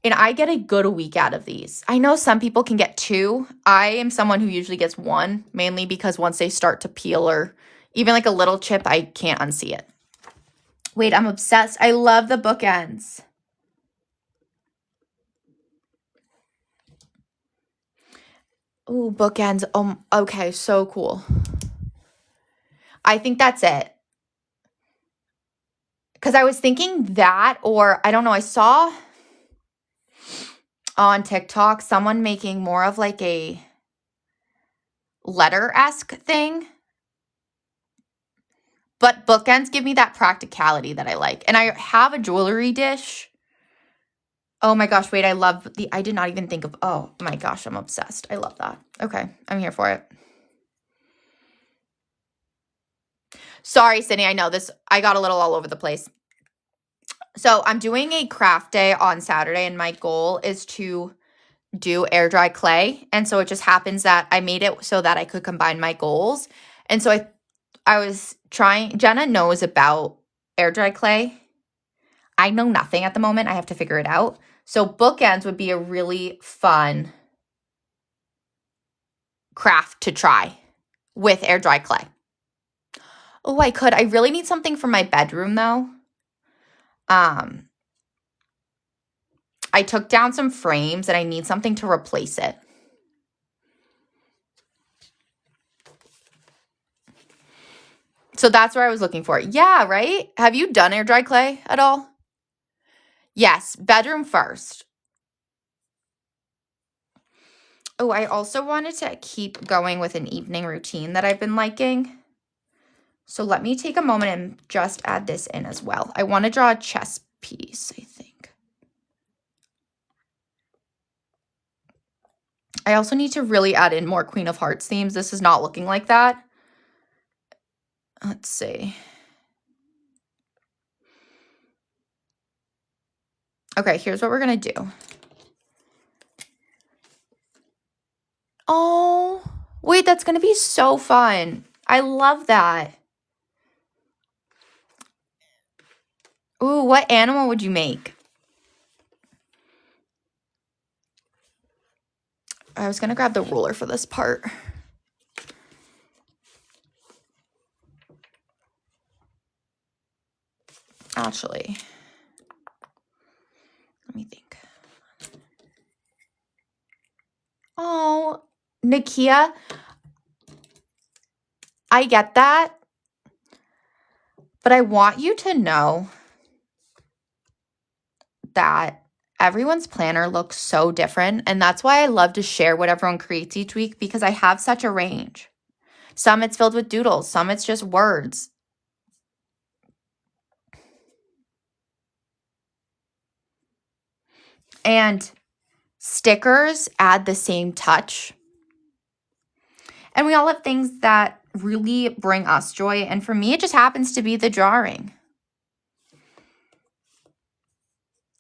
And I get a good week out of these. I know some people can get 2. I am someone who usually gets 1, mainly because once they start to peel or even like a little chip, I can't unsee it. Wait, I'm obsessed. I love the bookends. Ooh, bookends. Okay, so cool. I think that's it. Because I was thinking that, or I don't know, I saw on TikTok someone making more of like a letter-esque thing. But bookends give me that practicality that I like. And I have a jewelry dish. Oh my gosh, wait, I did not even think of, oh my gosh, I'm obsessed. I love that. Okay, I'm here for it. Sorry, Sydney, I know I got a little all over the place. So I'm doing a craft day on Saturday, and my goal is to do air dry clay. And so it just happens that I made it so that I could combine my goals. And so I was trying, Jenna knows about air dry clay. I know nothing at the moment. I have to figure it out. So bookends would be a really fun craft to try with air dry clay. Oh, I could. I really need something for my bedroom though. I took down some frames and I need something to replace it. So that's where I was looking for. Yeah, right? Have you done air dry clay at all? Yes, bedroom first. Oh, I also wanted to keep going with an evening routine that I've been liking. So let me take a moment and just add this in as well. I want to draw a chess piece, I think. I also need to really add in more Queen of Hearts themes. This is not looking like that. Let's see. Okay, here's what we're going to do. Oh, wait, that's going to be so fun. I love that. Ooh, what animal would you make? I was going to grab the ruler for this part. Actually, let me think. Oh, Nakia, I get that, but I want you to know that everyone's planner looks so different, and that's why I love to share what everyone creates each week, because I have such a range. Some it's filled with doodles, some it's just words. And stickers add the same touch. And we all have things that really bring us joy. And for me, it just happens to be the drawing.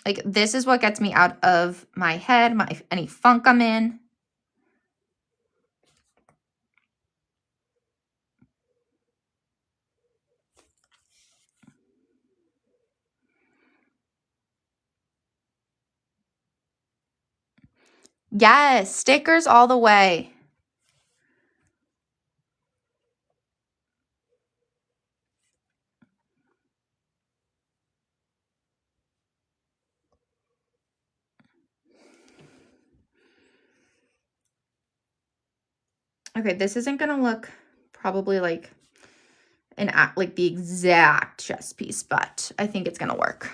Like, this is what gets me out of my head, any funk I'm in. Yes, stickers all the way. Okay, this isn't gonna look probably like the exact chest piece, but I think it's gonna work.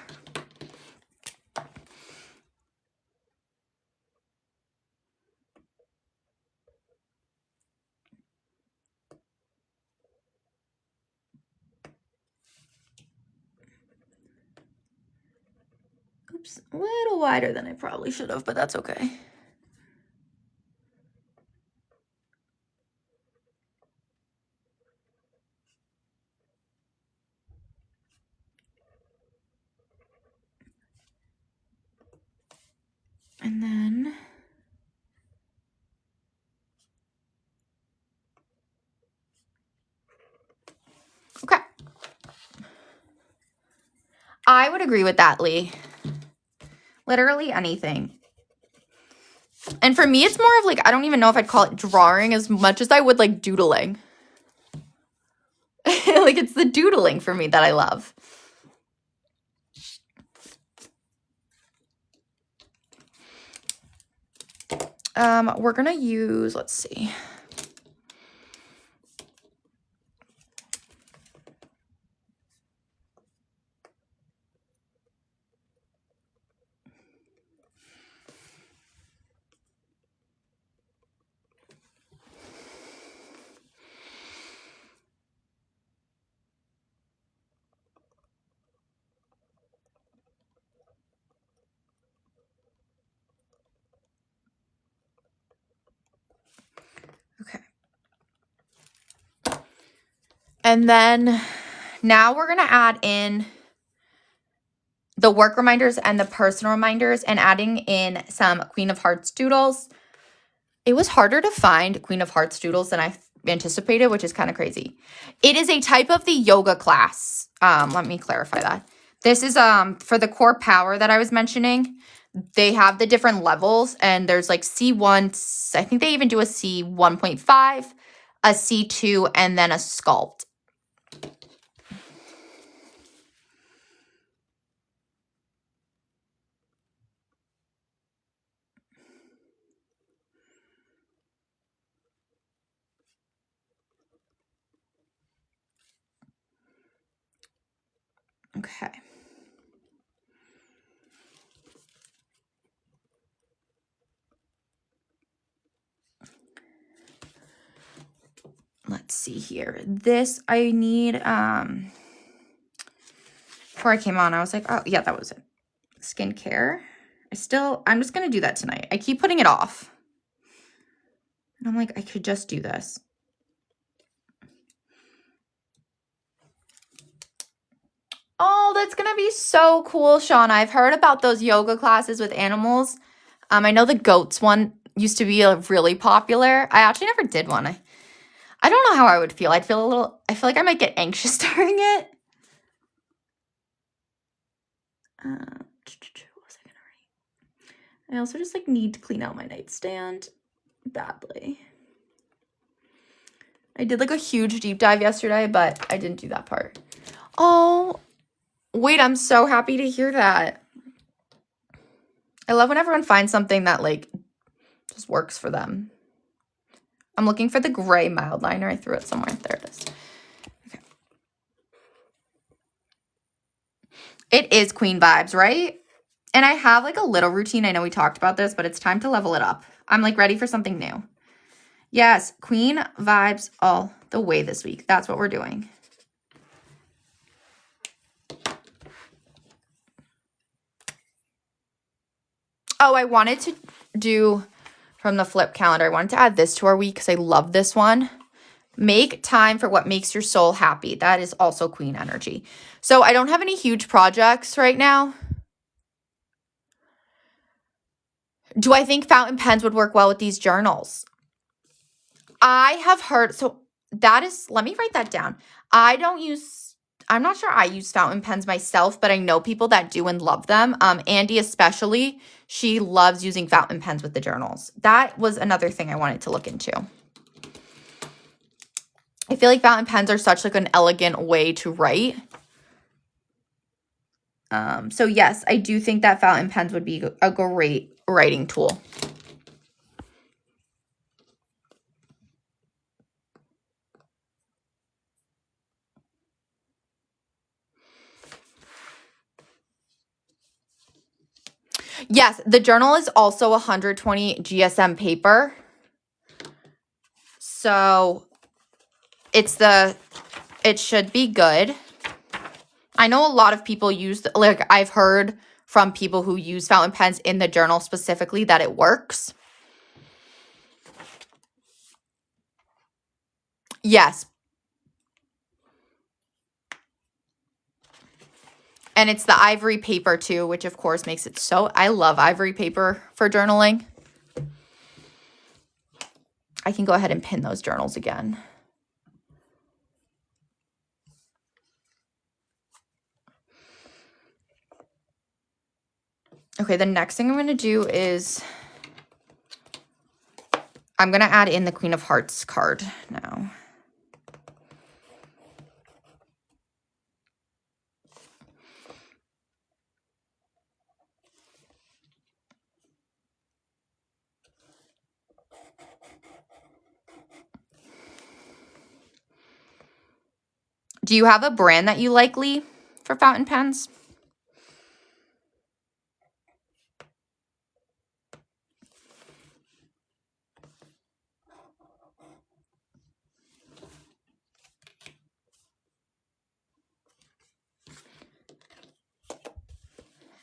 Oops, a little wider than I probably should have, but that's okay. And then okay. I would agree with that, Lee. Literally anything. And for me, it's more of like, I don't even know if I'd call it drawing as much as I would like doodling. Like, it's the doodling for me that I love. We're gonna use, let's see. Okay. And then now we're gonna add in the work reminders and the personal reminders and adding in some Queen of Hearts doodles. It was harder to find Queen of Hearts doodles than I anticipated, which is kind of crazy. It is a type of the yoga class. Let me clarify that. This is for the core power that I was mentioning. They have the different levels, and there's like C1, I think they even do a C1.5, a C2, and then a sculpt. Okay. Let's see here. This I need, before I came on, I was like, oh, yeah, that was it. Skincare. I'm just going to do that tonight. I keep putting it off. And I'm like, I could just do this. Oh, that's going to be so cool, Shauna. I've heard about those yoga classes with animals. I know the goats one used to be really popular. I actually never did one. I don't know how I would feel. I feel like I might get anxious during it. What was I going to write? I also just like need to clean out my nightstand badly. I did like a huge deep dive yesterday, but I didn't do that part. Oh, wait, I'm so happy to hear that. I love when everyone finds something that like just works for them. I'm looking for the gray mild liner. I threw it somewhere. There it is. Okay. It is queen vibes, right? And I have like a little routine. I know we talked about this, but it's time to level it up. I'm like ready for something new. Yes, queen vibes all the way this week. That's what we're doing. Oh, I wanted to do from the flip calendar. I wanted to add this to our week because I love this one. Make time for what makes your soul happy. That is also Queen energy. So I don't have any huge projects right now. Do I think fountain pens would work well with these journals? I have heard, so that is, let me write that down. I'm not sure I use fountain pens myself, but I know people that do and love them. Andy especially, she loves using fountain pens with the journals. That was another thing I wanted to look into. I feel like fountain pens are such like an elegant way to write. So yes, I do think that fountain pens would be a great writing tool. Yes, the journal is also 120 GSM paper. So it should be good. I know a lot of people use, like I've heard from people who use fountain pens in the journal specifically that it works. Yes. And it's the ivory paper too, which of course makes it so, I love ivory paper for journaling. I can go ahead and pin those journals again. Okay, the next thing I'm going to do is I'm going to add in the Queen of Hearts card now. Do you have a brand that you like, Lee, for fountain pens?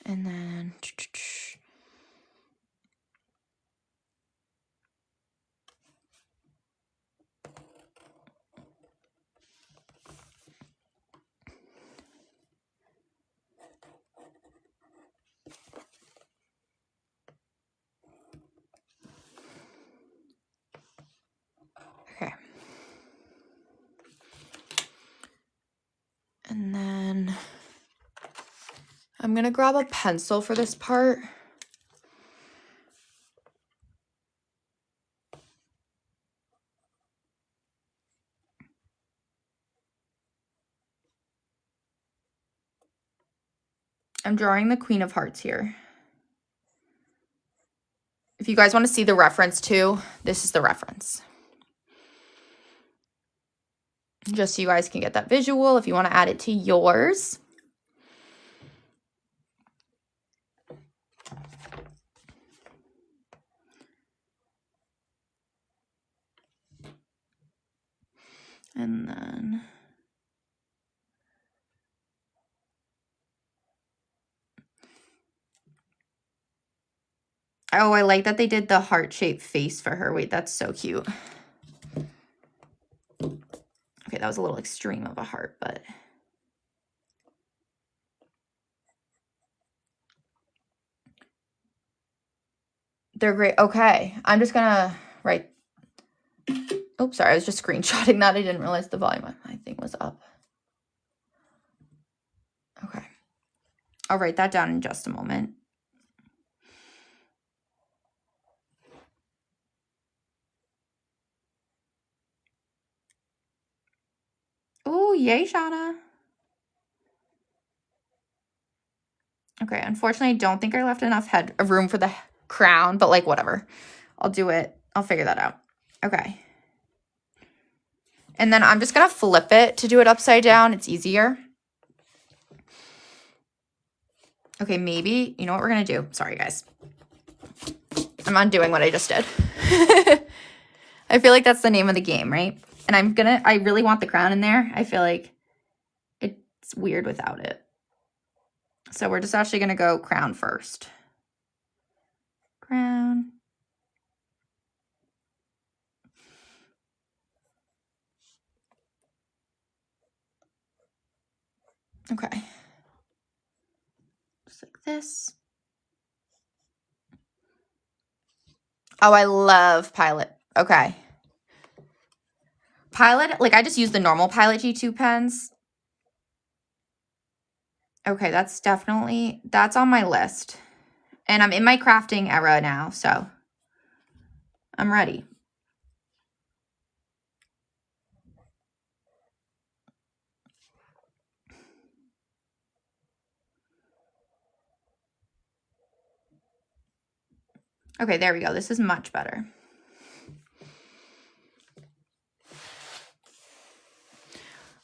And then okay. And then I'm going to grab a pencil for this part. I'm drawing the Queen of Hearts here. If you guys want to see the reference too, this is the reference. Just so you guys can get that visual if you want to add it to yours. And then oh, I like that they did the heart-shaped face for her. Wait, that's so cute. Okay, that was a little extreme of a heart, but they're great. Okay, I'm just gonna write. Oops, sorry, I was just screenshotting that. I didn't realize the volume on my thing was up. Okay, I'll write that down in just a moment. Oh, yay, Shauna. Okay, unfortunately, I don't think I left enough room for the crown, but like whatever. I'll do it. I'll figure that out. Okay. And then I'm just going to flip it to do it upside down. It's easier. Okay, maybe, you know what we're going to do? Sorry, guys. I'm undoing what I just did. I feel like that's the name of the game, right? And I really want the crown in there. I feel like it's weird without it. So we're just actually going to go crown first. background. Okay. Just like this. Oh, I love Pilot. Okay. Pilot, like I just use the normal Pilot G2 pens. Okay, that's on my list. And I'm in my crafting era now, so I'm ready. Okay, there we go. This is much better.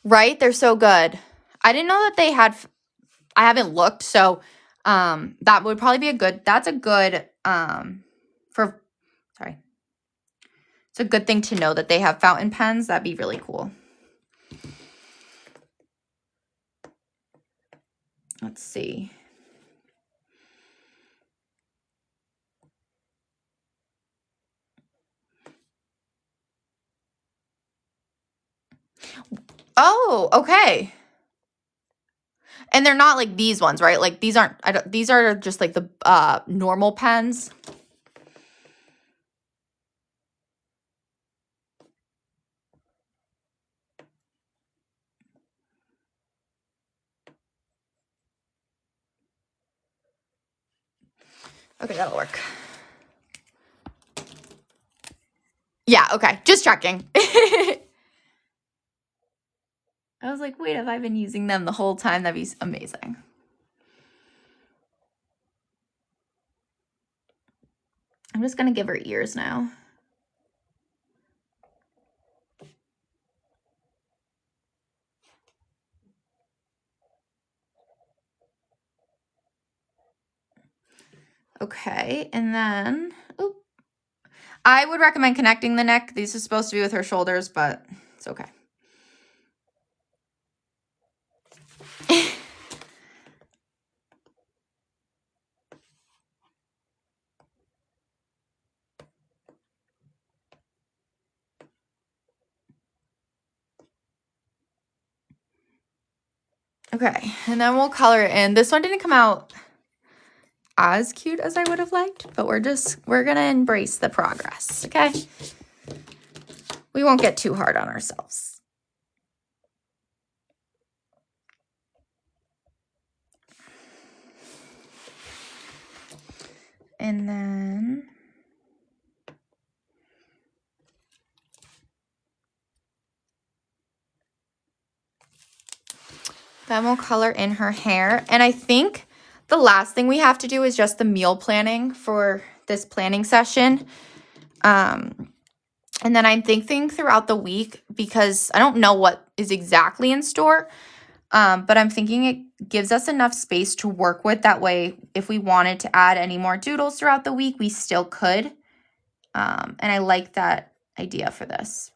Right? They're so good. I didn't know that they had, I haven't looked, so that would probably be that's a good, it's a good thing to know that they have fountain pens. That'd be really cool. Let's see. Oh, okay. And they're not like these ones, right? Like these aren't, these are just like the normal pens. Okay, that'll work. Yeah, okay. Just checking. I was like, wait, have I been using them the whole time? That'd be amazing. I'm just going to give her ears now. Okay, and then, oop. I would recommend connecting the neck. This is supposed to be with her shoulders, but it's okay. Okay, and then we'll color it in. This one didn't come out as cute as I would have liked, but we're going to embrace the progress, okay? We won't get too hard on ourselves. And then we'll color in her hair. And I think the last thing we have to do is just the meal planning for this planning session. And then I'm thinking throughout the week, because I don't know what is exactly in store, but I'm thinking it gives us enough space to work with. That way, if we wanted to add any more doodles throughout the week, we still could. And I like that idea for this.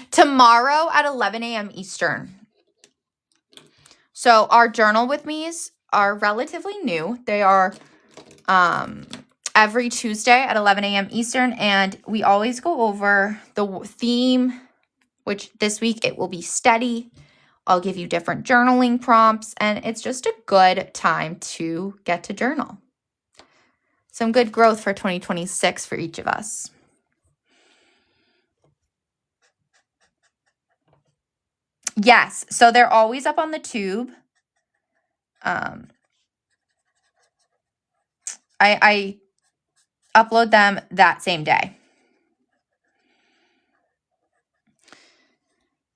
Tomorrow at 11 a.m. Eastern. So our journal with me's are relatively new. They are every Tuesday at 11 a.m. Eastern, and we always go over the theme, which this week it will be steady. I'll give you different journaling prompts, and it's just a good time to get to journal. Some good growth for 2026 for each of us. Yes, so they're always up on the tube. I upload them that same day.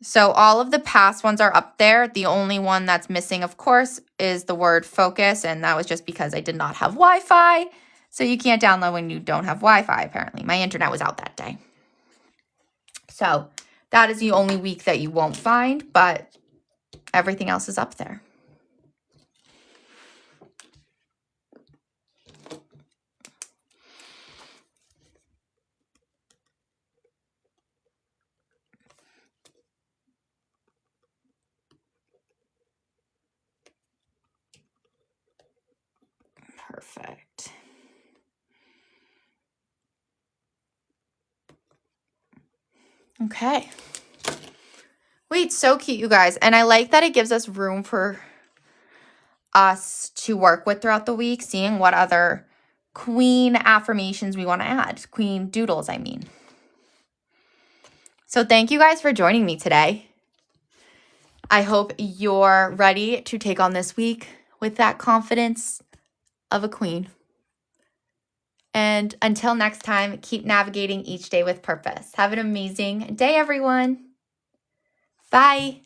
So all of the past ones are up there. The only one that's missing, of course, is the word focus, and that was just because I did not have Wi-Fi. So you can't download when you don't have Wi-Fi, apparently. My internet was out that day. So that is the only week that you won't find, but everything else is up there. Perfect. Okay. Wait, so cute, you guys. And I like that it gives us room for us to work with throughout the week, seeing what other queen affirmations we want to add. Queen doodles, I mean. So thank you guys for joining me today. I hope you're ready to take on this week with that confidence of a queen. And until next time, keep navigating each day with purpose. Have an amazing day, everyone. Bye.